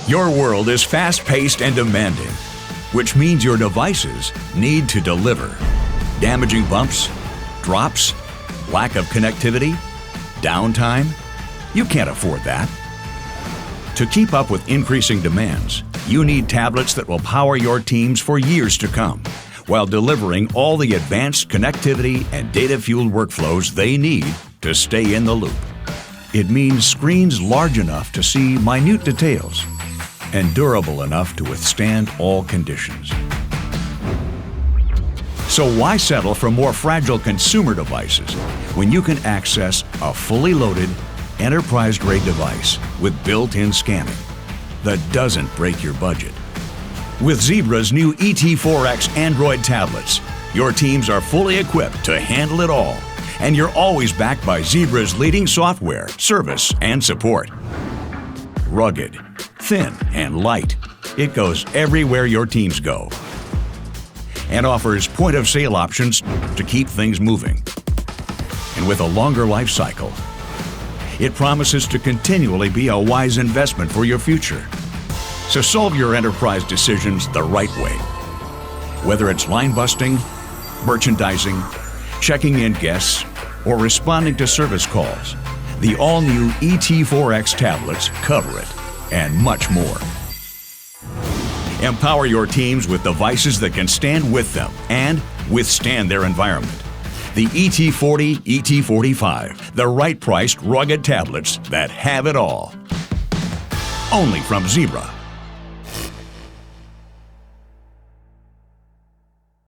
Your world is fast-paced and demanding, which means your devices need to deliver. Damaging bumps, drops, lack of connectivity, downtime? You can't afford that. To keep up with increasing demands, you need tablets that will power your teams for years to come, while delivering all the advanced connectivity and data-fueled workflows they need to stay in the loop. It means screens large enough to see minute details and durable enough to withstand all conditions. So why settle for more fragile consumer devices when you can access a fully loaded, enterprise-grade device with built-in scanning that doesn't break your budget? With Zebra's new ET4X Android tablets, your teams are fully equipped to handle it all, and you're always backed by Zebra's leading software, service, and support. Rugged, thin, and light, it goes everywhere your teams go, and offers point-of-sale options to keep things moving. And with a longer life cycle, it promises to continually be a wise investment for your future. So solve your enterprise decisions the right way. Whether it's line busting, merchandising, checking in guests, or responding to service calls, the all-new ET4X tablets cover it, and much more. Empower your teams with devices that can stand with them and withstand their environment. The ET40, ET45, the right-priced, rugged tablets that have it all. Only from Zebra.